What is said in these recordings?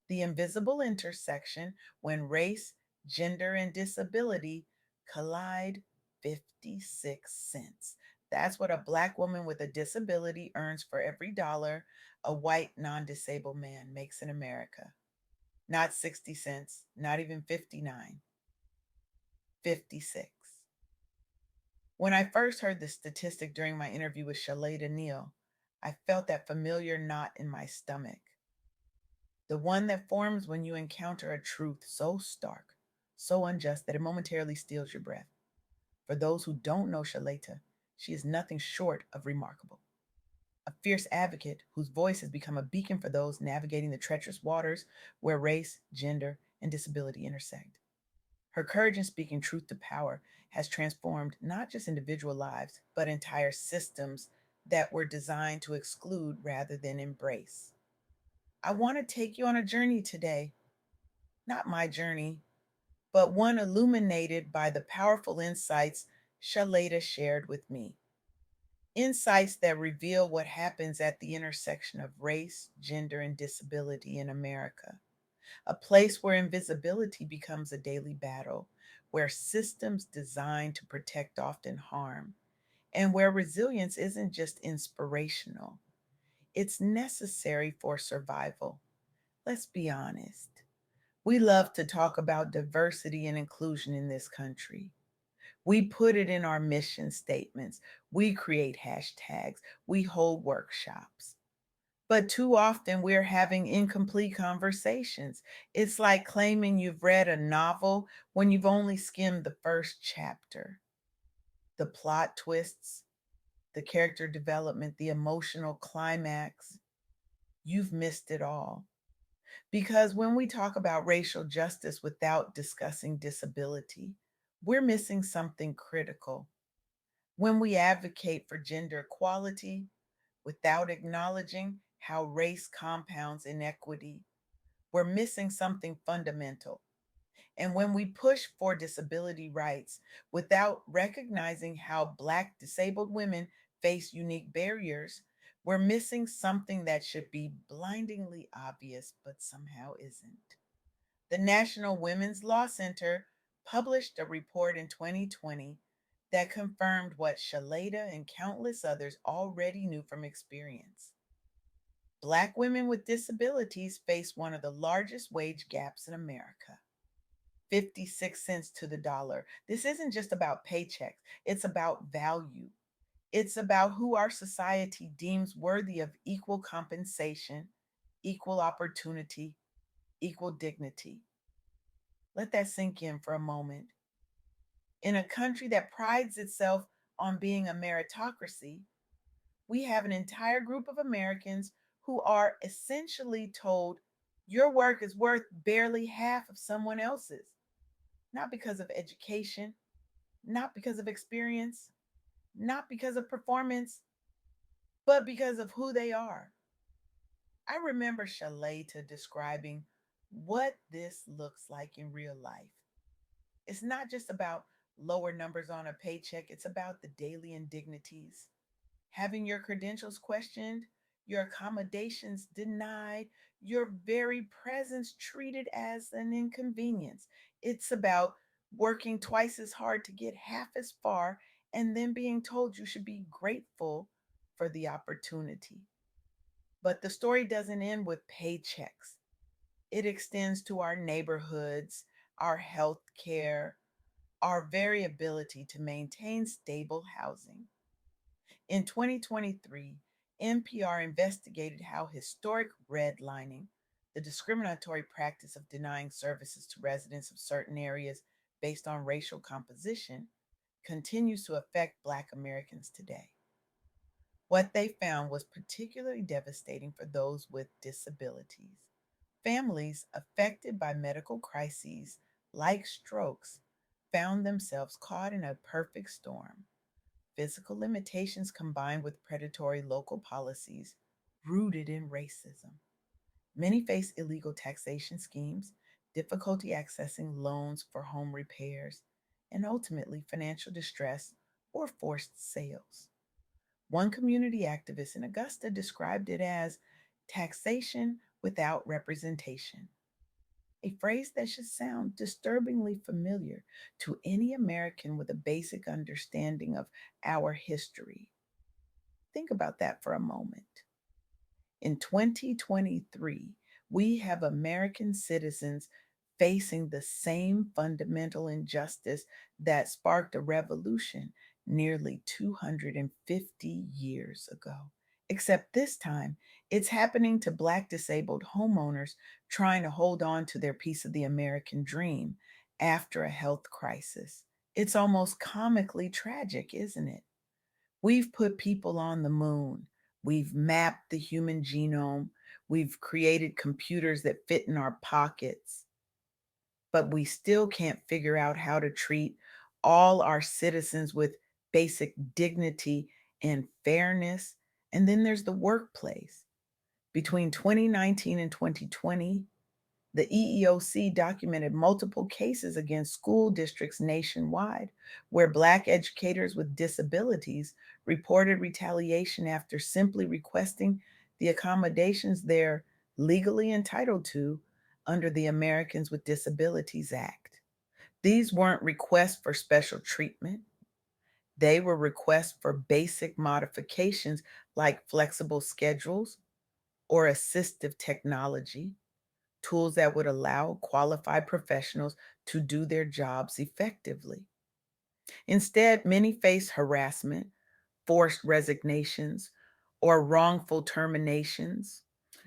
the invisible intersection when race, gender, and disability collide. 56 cents. That's what a Black woman with a disability earns for every dollar a white non disabled man makes in America. Not 60 cents, not even 59, 56. When I first heard the statistic during my interview with Shaleita Neal, I felt that familiar knot in my stomach. The one that forms when you encounter a truth so stark, so unjust that it momentarily steals your breath. For those who don't know Shaleita, she is nothing short of remarkable. A fierce advocate whose voice has become a beacon for those navigating the treacherous waters where race, gender, and disability intersect. Her courage in speaking truth to power has transformed not just individual lives, but entire systems that were designed to exclude rather than embrace. I want to take you on a journey today, not my journey, but one illuminated by the powerful insights Shaleda shared with me. Insights that reveal what happens at the intersection of race, gender, and disability in America, a place where invisibility becomes a daily battle, where systems designed to protect often harm, and where resilience isn't just inspirational, it's necessary for survival. Let's be honest. We love to talk about diversity and inclusion in this country. We put it in our mission statements. We create hashtags. We hold workshops. But too often we're having incomplete conversations. It's like claiming you've read a novel when you've only skimmed the first chapter. The plot twists, the character development, the emotional climax, you've missed it all. Because when we talk about racial justice without discussing disability, we're missing something critical. When we advocate for gender equality without acknowledging how race compounds inequity, we're missing something fundamental. And when we push for disability rights without recognizing how Black disabled women face unique barriers, we're missing something that should be blindingly obvious but somehow isn't. The National Women's Law Center published a report in 2020 that confirmed what Shaleda and countless others already knew from experience. Black women with disabilities face one of the largest wage gaps in America. 56 cents to the dollar. This isn't just about paychecks, it's about value. It's about who our society deems worthy of equal compensation, equal opportunity, equal dignity. Let that sink in for a moment. In a country that prides itself on being a meritocracy, we have an entire group of Americans who are essentially told your work is worth barely half of someone else's, not because of education, not because of experience, not because of performance, but because of who they are. I remember Shaleita describing what this looks like in real life. It's not just about lower numbers on a paycheck, it's about the daily indignities. Having your credentials questioned, your accommodations denied, your very presence treated as an inconvenience. It's about working twice as hard to get half as far and then being told you should be grateful for the opportunity. But the story doesn't end with paychecks. It extends to our neighborhoods, our health care, our very ability to maintain stable housing. In 2023, NPR investigated how historic redlining, the discriminatory practice of denying services to residents of certain areas based on racial composition, continues to affect Black Americans today. What they found was particularly devastating for those with disabilities. Families affected by medical crises like strokes found themselves caught in a perfect storm. Physical limitations combined with predatory local policies rooted in racism. Many face illegal taxation schemes, difficulty accessing loans for home repairs, and ultimately financial distress or forced sales. One community activist in Augusta described it as taxation without representation. a phrase that should sound disturbingly familiar to any American with a basic understanding of our history. Think about that for a moment. In 2023, we have American citizens facing the same fundamental injustice that sparked a revolution nearly 250 years ago. Except this time, it's happening to Black disabled homeowners trying to hold on to their piece of the American dream after a health crisis. It's almost comically tragic, isn't it? We've put people on the moon. We've mapped the human genome. We've created computers that fit in our pockets, but we still can't figure out how to treat all our citizens with basic dignity and fairness. And then there's the workplace. Between 2019 and 2020, the EEOC documented multiple cases against school districts nationwide where Black educators with disabilities reported retaliation after simply requesting the accommodations they're legally entitled to under the Americans with Disabilities Act. These weren't requests for special treatment, they were requests for basic modifications like flexible schedules or assistive technology, tools that would allow qualified professionals to do their jobs effectively. Instead, many face harassment, forced resignations, or wrongful terminations.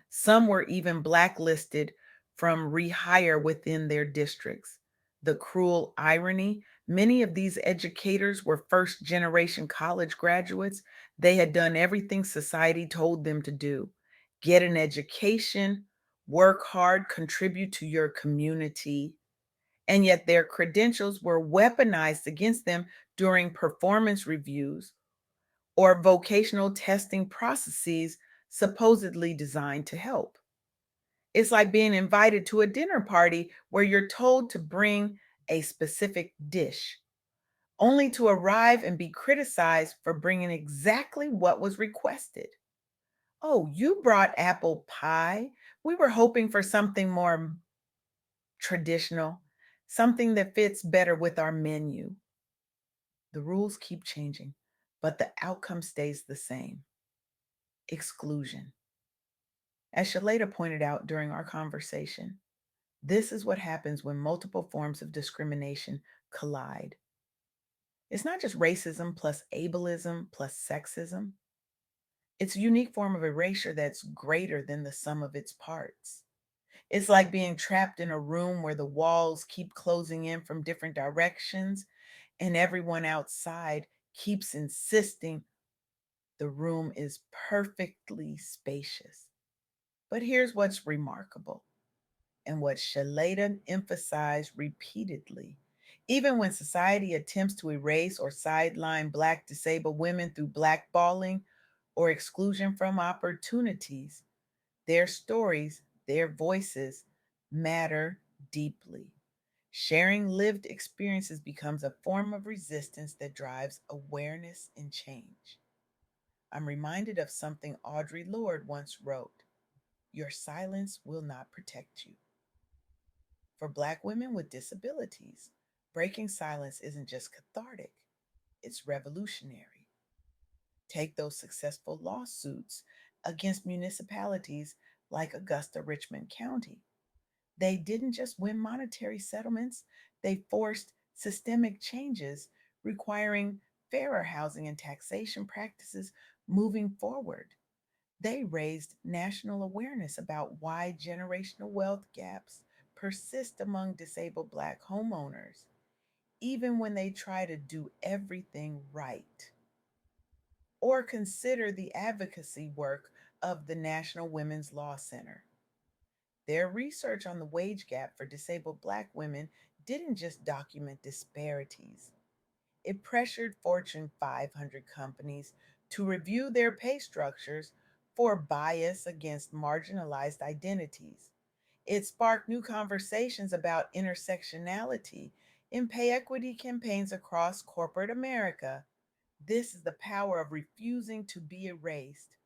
Some were even blacklisted from rehire within their districts. The cruel irony, many of these educators were first generation college graduates. They had done everything society told them to do: get an education, work hard, contribute to your community. And yet their credentials were weaponized against them during performance reviews or vocational testing processes supposedly designed to help. It's like being invited to a dinner party where you're told to bring a specific dish, only to arrive and be criticized for bringing exactly what was requested. Oh, you brought apple pie. We were hoping for something more traditional, something that fits better with our menu. The rules keep changing, but the outcome stays the same: exclusion. As Shaleita pointed out during our conversation, this is what happens when multiple forms of discrimination collide. It's not just racism plus ableism plus sexism, it's a unique form of erasure that's greater than the sum of its parts. It's like being trapped in a room where the walls keep closing in from different directions, and everyone outside keeps insisting the room is perfectly spacious. But here's what's remarkable, and what Shaleita emphasized repeatedly. Even when society attempts to erase or sideline Black disabled women through blackballing or exclusion from opportunities, their stories, their voices matter deeply. Sharing lived experiences becomes a form of resistance that drives awareness and change. I'm reminded of something Audre Lorde once wrote: your silence will not protect you. For Black women with disabilities, breaking silence isn't just cathartic, it's revolutionary. Take those successful lawsuits against municipalities like Augusta Richmond County. They didn't just win monetary settlements, they forced systemic changes requiring fairer housing and taxation practices moving forward. They raised national awareness about why generational wealth gaps persist among disabled Black homeowners, even when they try to do everything right. Or consider the advocacy work of the National Women's Law Center. Their research on the wage gap for disabled Black women didn't just document disparities, it pressured Fortune 500 companies to review their pay structures for bias against marginalized identities. It sparked new conversations about intersectionality in pay equity campaigns across corporate America. This is the power of refusing to be erased,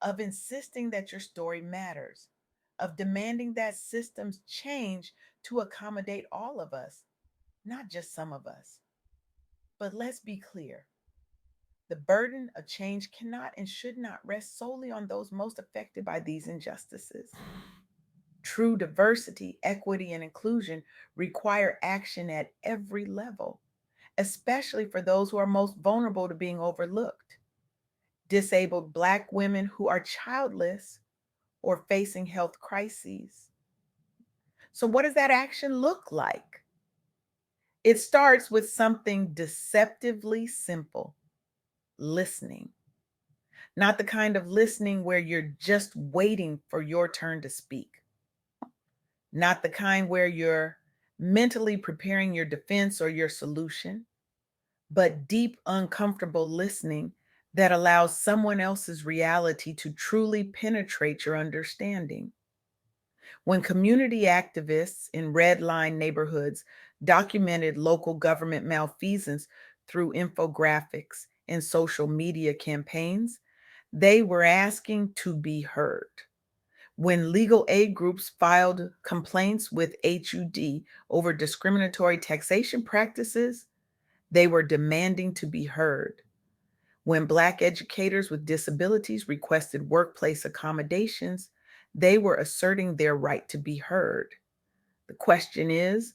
of insisting that your story matters, of demanding that systems change to accommodate all of us, not just some of us. But let's be clear, the burden of change cannot and should not rest solely on those most affected by these injustices. True diversity, equity, and inclusion require action at every level, especially for those who are most vulnerable to being overlooked. Disabled Black women who are childless or facing health crises. So, what does that action look like? It starts with something deceptively simple: listening. Not the kind of listening where you're just waiting for your turn to speak, not the kind where you're mentally preparing your defense or your solution, but deep, uncomfortable listening that allows someone else's reality to truly penetrate your understanding. When community activists in red line neighborhoods documented local government malfeasance through infographics and social media campaigns, they were asking to be heard. When legal aid groups filed complaints with HUD over discriminatory taxation practices, they were demanding to be heard. When Black educators with disabilities requested workplace accommodations, they were asserting their right to be heard. The question is,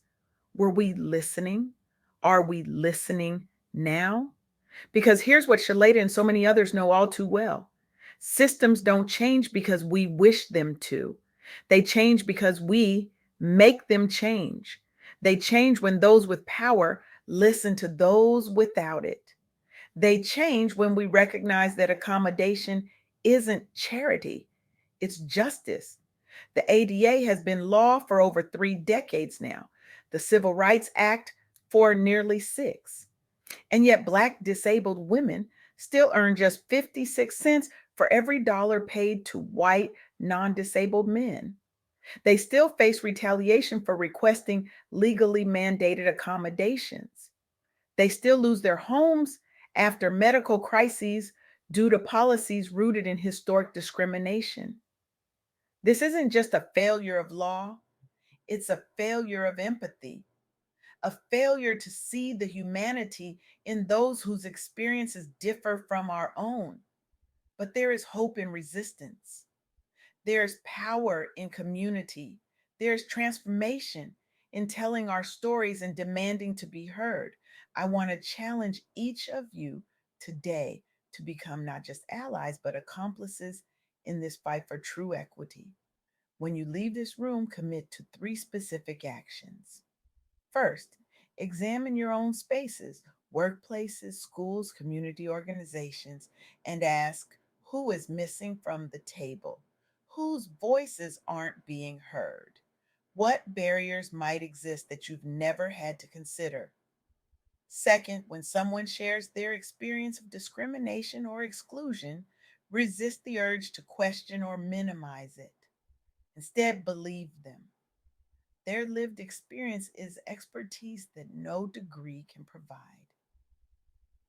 were we listening? Are we listening now? Because here's what Shaleita and so many others know all too well: systems don't change because we wish them to, they change because we make them change. They change when those with power listen to those without it. They change when we recognize that accommodation isn't charity, it's justice. The ADA has been law for over 3 decades now, the Civil Rights Act for nearly six. And yet, Black disabled women still earn just 56 cents for every dollar paid to white non disabled men. They still face retaliation for requesting legally mandated accommodations. They still lose their homes after medical crises due to policies rooted in historic discrimination. This isn't just a failure of law, it's a failure of empathy, a failure to see the humanity in those whose experiences differ from our own. But there is hope in resistance. There's power in community. There's transformation in telling our stories and demanding to be heard. I want to challenge each of you today to become not just allies, but accomplices in this fight for true equity. When you leave this room, commit to 3 specific actions. First, examine your own spaces, workplaces, schools, community organizations, and ask, who is missing from the table? Whose voices aren't being heard? What barriers might exist that you've never had to consider? Second, when someone shares their experience of discrimination or exclusion, resist the urge to question or minimize it. Instead, believe them. Their lived experience is expertise that no degree can provide.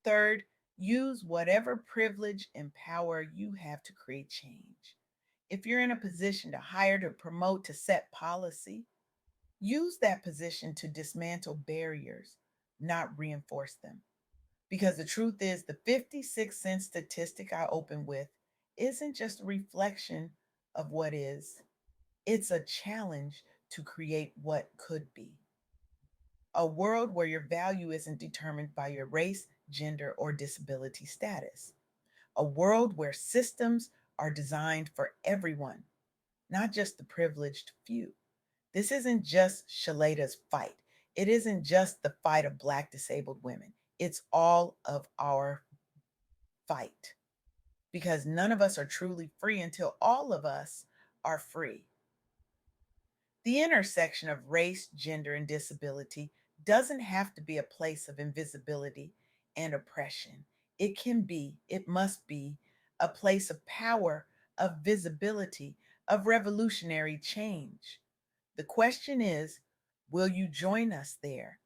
Third, use whatever privilege and power you have to create change. If you're in a position to hire, to promote, to set policy, use that position to dismantle barriers, not reinforce them. Because the truth is, the 56-cent statistic I open with isn't just a reflection of what is, it's a challenge to create what could be. A world where your value isn't determined by your race, gender, or disability status. A world where systems are designed for everyone, not just the privileged few. This isn't just Shaleita's fight. It isn't just the fight of Black disabled women. It's all of our fight, because none of us are truly free until all of us are free. The intersection of race, gender, and disability doesn't have to be a place of invisibility and oppression. It can be, it must be, a place of power, of visibility, of revolutionary change. The question is, will you join us there?